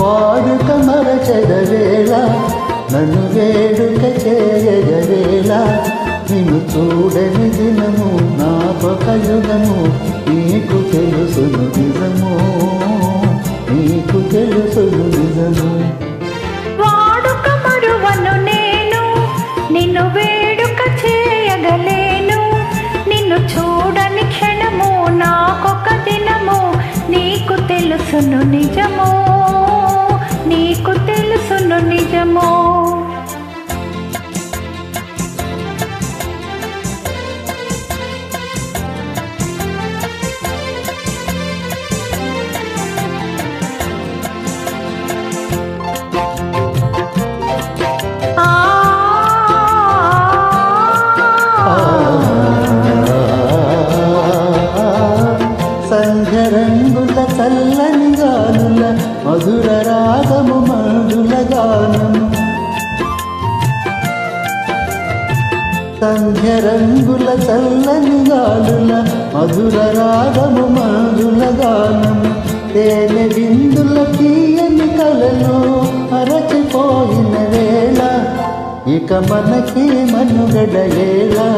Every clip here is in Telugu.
వాడుక మరచెదవేళ నన్ను వేడుక చేయగవేళ నిన్ను చూడని దినము నాకొక యుగము నీకు తెలుసును నిజము నీకు తెలుసును నిజము. వాడుక మరువను నేను నిన్ను వేడుక చేయగలేను నిన్ను చూడని క్షణము నాకొక దినము నీకు తెలుసును నిజము నీకు తెలుసును నిజము. సంధ్యరంగుల చల్లని గాలుల మధుర రాగము మంజుల గానము సంధ్యరంగుల చల్లని గాలుల మధుర రాగము మంజుల గానము తేనె బిందుల తీయని కలలో మరచిపోయిన వేళ ఇక మనకి మనుగడయేలా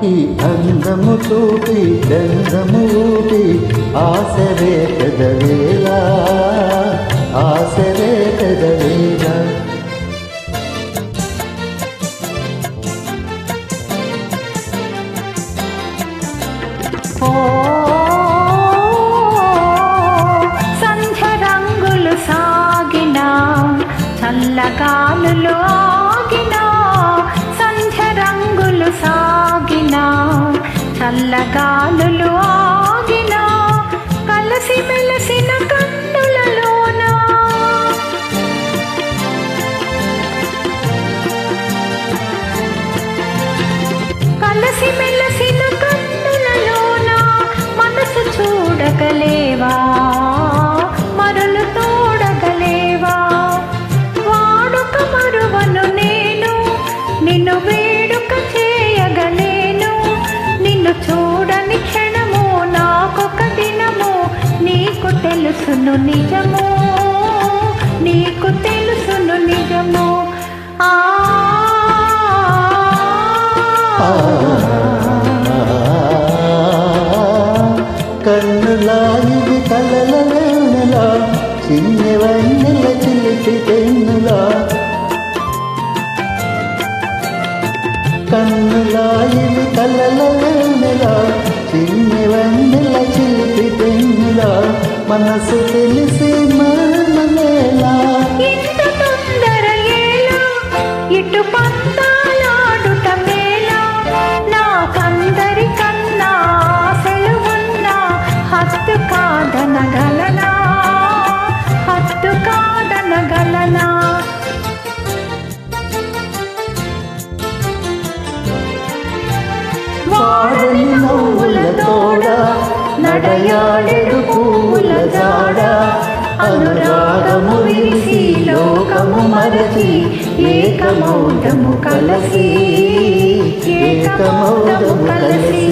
ఈ అందము చూపి గంధము ఊపి ఆసరే పెదవేళ ఆసరే పెదవేళ. సంధ్య రంగులు సాగిన చల్లగాలులు ఆగిన సంధ్య రంగులు సాగిన చల్లగాలులు ఆగిన కలసి మెలసిన కన్నులలోన కలసి మెలసిన కన్నులలోన మనసు చూడగలేవా మరులు తోడగలేవా. వాడుక మరువను నేను నిన్ను వేడుక చేయగలేను నిన్ను చూడని క్షణము నాకొక దినము నీకు తెలుసును నిజము నీకు తెలుసును నిజము. కన్నులా ఇది కలల వేణలా చిన్ని వన్నెల చిలిపి పెన్నులా కన్నులా ఇది కలల వేణలా చిన్ని వన్నెల చిలిపి పెన్నులా మనసు తెలిసి మరణమేలా ఇంత తొందర ఏలా ఇటు పంతాలాడుట మేలా నాకందరి కన్నా సెలవున్నా హత్తు కాదనగలనా హత్తు కాదనగలనా. వాడని నవ్వుల తోడ నడయాడెడు పువ్వుల జాడ అనురాగము విరిసి లోకము మరచి ఏకమౌదము కలసి ఏకమౌదము కలసి.